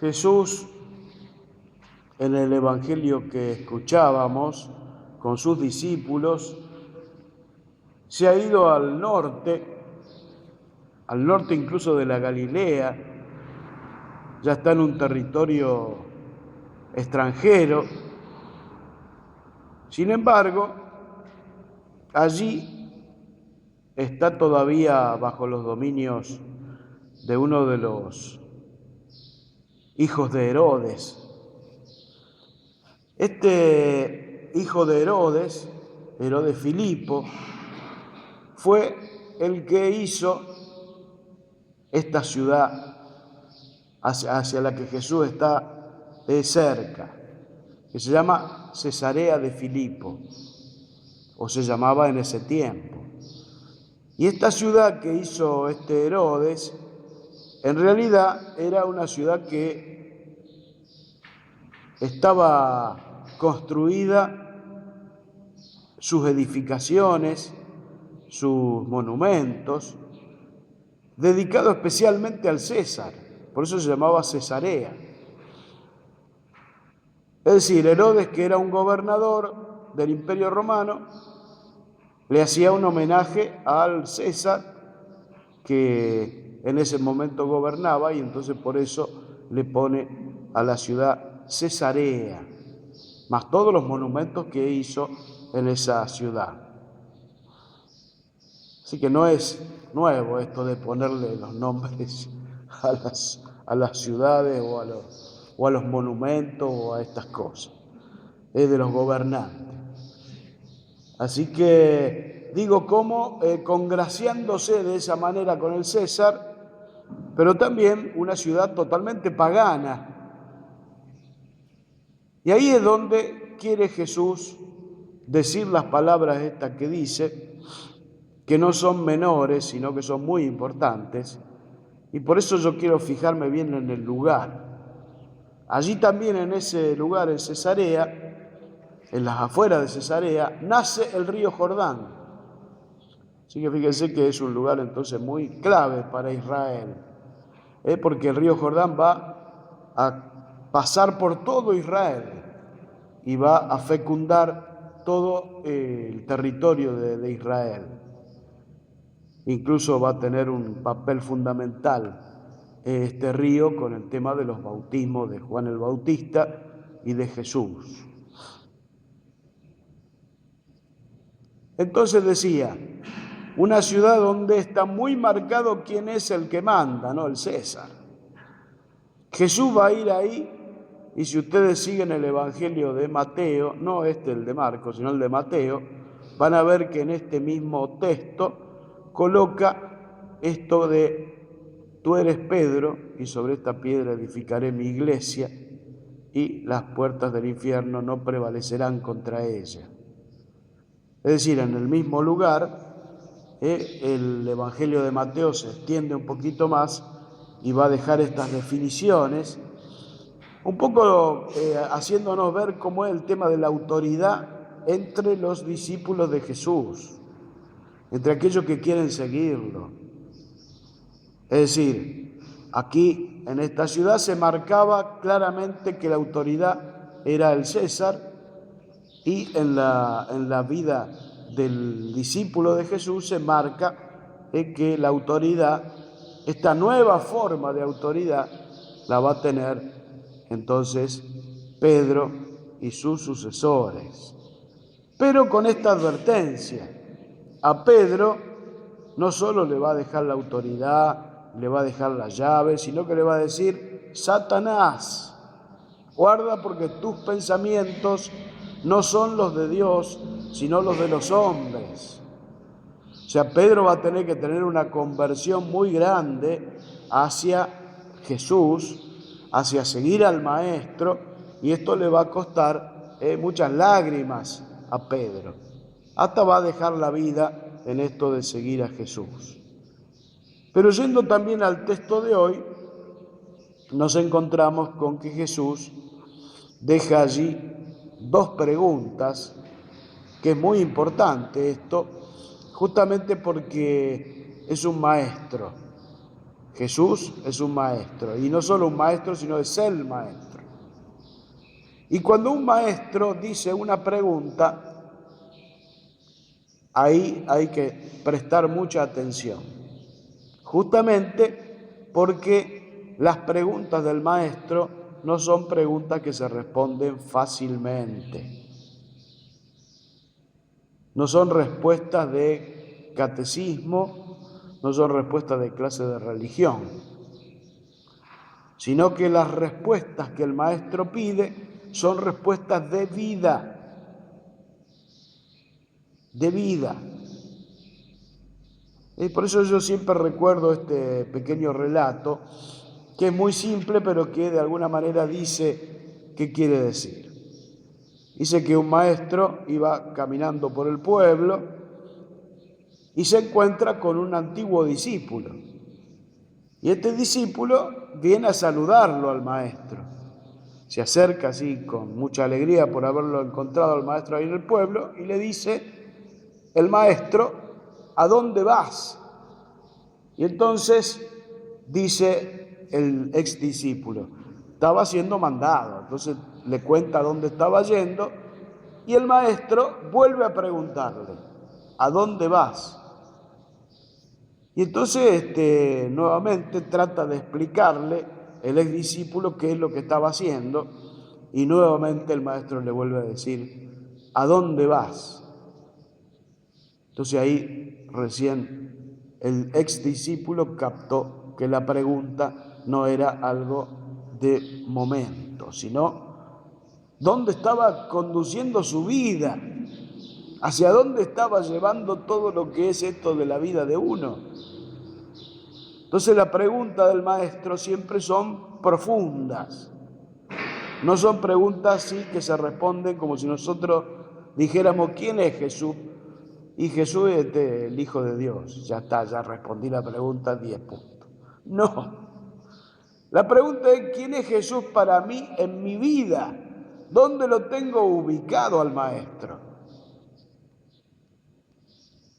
Jesús, en el Evangelio que escuchábamos con sus discípulos, se ha ido al norte incluso de la Galilea, ya está en un territorio extranjero. Sin embargo, allí está todavía bajo los dominios de uno de los hijos de Herodes. Este hijo de Herodes Filipo, fue el que hizo esta ciudad hacia la que Jesús está cerca, que se llama Cesarea de Filipo, o se llamaba en ese tiempo. Y esta ciudad que hizo este Herodes, en realidad era una ciudad que estaba construida, sus edificaciones, sus monumentos, dedicado especialmente al César, por eso se llamaba Cesarea. Es decir, Herodes, que era un gobernador del Imperio Romano, le hacía un homenaje al César, que en ese momento gobernaba, y entonces por eso le pone a la ciudad Cesarea, más todos los monumentos que hizo en esa ciudad. Así que no es nuevo esto de ponerle los nombres a las ciudades o a los monumentos o a estas cosas. Es de los gobernantes. Así que digo, cómo congraciándose de esa manera con el César, pero también una ciudad totalmente pagana. Y ahí es donde quiere Jesús decir las palabras estas que dice, que no son menores, sino que son muy importantes, y por eso yo quiero fijarme bien en el lugar. Allí también, en ese lugar, en Cesarea, en las afueras de Cesarea, nace el río Jordán. Así que fíjense que es un lugar entonces muy clave para Israel, porque el río Jordán va a pasar por todo Israel y va a fecundar todo el territorio de Israel. Incluso va a tener un papel fundamental este río con el tema de los bautismos de Juan el Bautista y de Jesús. Entonces decía, una ciudad donde está muy marcado quién es el que manda, ¿no? El César. Jesús va a ir ahí, y si ustedes siguen el Evangelio de Mateo, no el de Marcos, sino el de Mateo, van a ver que en este mismo texto coloca esto de tú eres Pedro, y sobre esta piedra edificaré mi iglesia, y las puertas del infierno no prevalecerán contra ella. Es decir, en el mismo lugar, el Evangelio de Mateo se extiende un poquito más y va a dejar estas definiciones, un poco haciéndonos ver cómo es el tema de la autoridad entre los discípulos de Jesús, entre aquellos que quieren seguirlo. Es decir, aquí en esta ciudad se marcaba claramente que la autoridad era el César, y en la vida del discípulo de Jesús se marca que la autoridad, esta nueva forma de autoridad, la va a tener entonces Pedro y sus sucesores. Pero con esta advertencia, a Pedro no solo le va a dejar la autoridad, le va a dejar la llave, sino que le va a decir, Satanás, guarda porque tus pensamientos no son los de Dios, sino los de los hombres. O sea, Pedro va a tener que tener una conversión muy grande hacia Jesús, hacia seguir al Maestro, y esto le va a costar muchas lágrimas a Pedro. Hasta va a dejar la vida en esto de seguir a Jesús. Pero yendo también al texto de hoy, nos encontramos con que Jesús deja allí dos preguntas, que es muy importante esto, justamente porque es un maestro. Jesús es un maestro, y no solo un maestro, sino es el maestro. Y cuando un maestro dice una pregunta, ahí hay que prestar mucha atención, justamente porque las preguntas del maestro no son preguntas que se responden fácilmente. No son respuestas de catecismo, no son respuestas de clase de religión, sino que las respuestas que el maestro pide son respuestas de vida, de vida. Y por eso yo siempre recuerdo este pequeño relato, que es muy simple, pero que de alguna manera dice qué quiere decir. Dice que un maestro iba caminando por el pueblo y se encuentra con un antiguo discípulo. Y este discípulo viene a saludarlo al maestro. Se acerca así con mucha alegría por haberlo encontrado al maestro ahí en el pueblo y le dice el maestro: ¿a dónde vas? Y entonces dice el ex discípulo: estaba siendo mandado. Entonces le cuenta dónde estaba yendo y el maestro vuelve a preguntarle: ¿a dónde vas? Y entonces nuevamente trata de explicarle el ex discípulo qué es lo que estaba haciendo, y nuevamente el maestro le vuelve a decir: ¿a dónde vas? Entonces ahí recién el ex discípulo captó que la pregunta no era algo de momento, sino dónde estaba conduciendo su vida, hacia dónde estaba llevando todo lo que es esto de la vida de uno. Entonces la pregunta del maestro siempre son profundas, no son preguntas así que se responden como si nosotros dijéramos: ¿quién es Jesús? Y Jesús es el Hijo de Dios. Ya está, ya respondí la pregunta, 10 puntos. No, la pregunta es: ¿quién es Jesús para mí en mi vida? ¿Dónde lo tengo ubicado al maestro?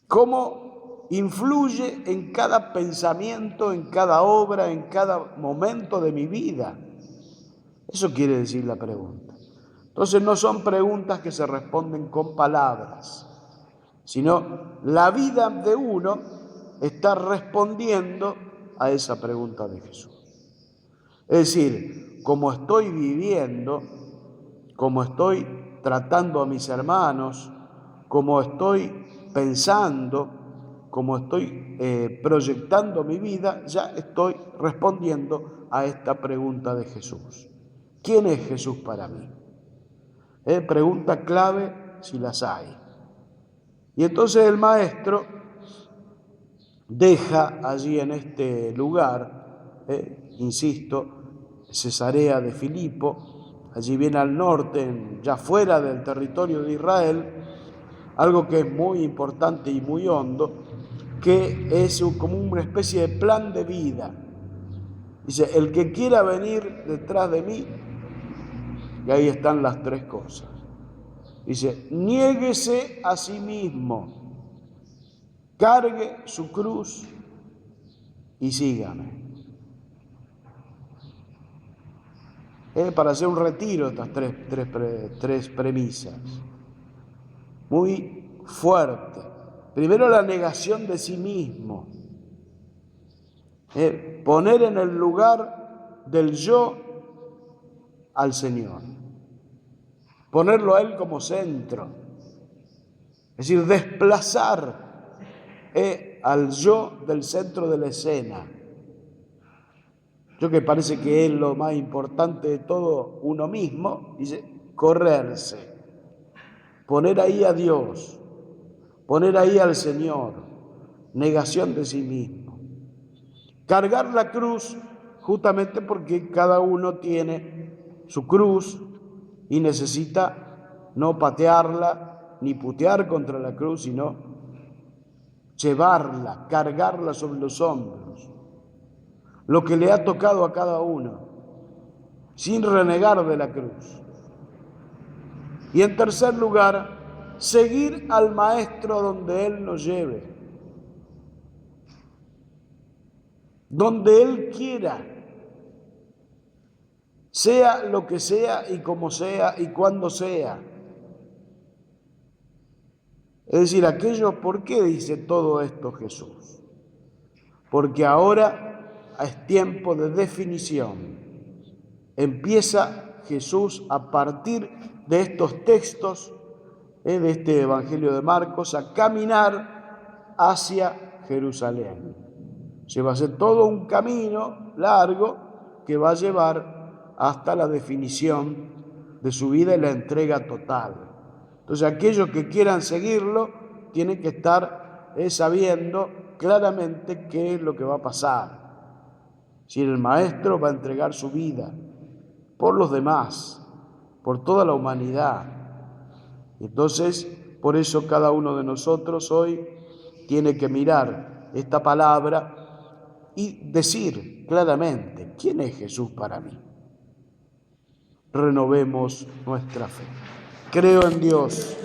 ¿Cómo influye en cada pensamiento, en cada obra, en cada momento de mi vida? Eso quiere decir la pregunta. Entonces no son preguntas que se responden con palabras, sino la vida de uno está respondiendo a esa pregunta de Jesús. Es decir, como estoy viviendo, como estoy tratando a mis hermanos, como estoy pensando, como estoy proyectando mi vida, ya estoy respondiendo a esta pregunta de Jesús. ¿Quién es Jesús para mí? Pregunta clave si las hay. Y entonces el maestro deja allí en este lugar, insisto, Cesarea de Filipo, allí viene al norte, ya fuera del territorio de Israel, algo que es muy importante y muy hondo, que es como una especie de plan de vida. Dice: el que quiera venir detrás de mí, y ahí están las tres cosas. Dice: niéguese a sí mismo, cargue su cruz y sígame. Para hacer un retiro, estas tres premisas. Muy fuerte. Primero, la negación de sí mismo. Poner en el lugar del yo al Señor. Ponerlo a Él como centro. Es decir, desplazar al yo del centro de la escena. Yo que parece que es lo más importante de todo uno mismo, dice: correrse, poner ahí a Dios, poner ahí al Señor, negación de sí mismo. Cargar la cruz, justamente porque cada uno tiene su cruz y necesita no patearla ni putear contra la cruz, sino llevarla, cargarla sobre los hombros. Lo que le ha tocado a cada uno, sin renegar de la cruz. Y en tercer lugar, seguir al Maestro donde Él nos lleve, donde Él quiera, sea lo que sea y como sea y cuando sea. Es decir, aquello, ¿por qué dice todo esto Jesús? Porque ahora es tiempo de definición. Empieza Jesús a partir de estos textos, de este Evangelio de Marcos, a caminar hacia Jerusalén. Se va a hacer todo un camino largo que va a llevar hasta la definición de su vida y la entrega total. Entonces aquellos que quieran seguirlo tienen que estar sabiendo claramente qué es lo que va a pasar. Si el Maestro va a entregar su vida por los demás, por toda la humanidad. Entonces, por eso cada uno de nosotros hoy tiene que mirar esta palabra y decir claramente, ¿quién es Jesús para mí? Renovemos nuestra fe. Creo en Dios,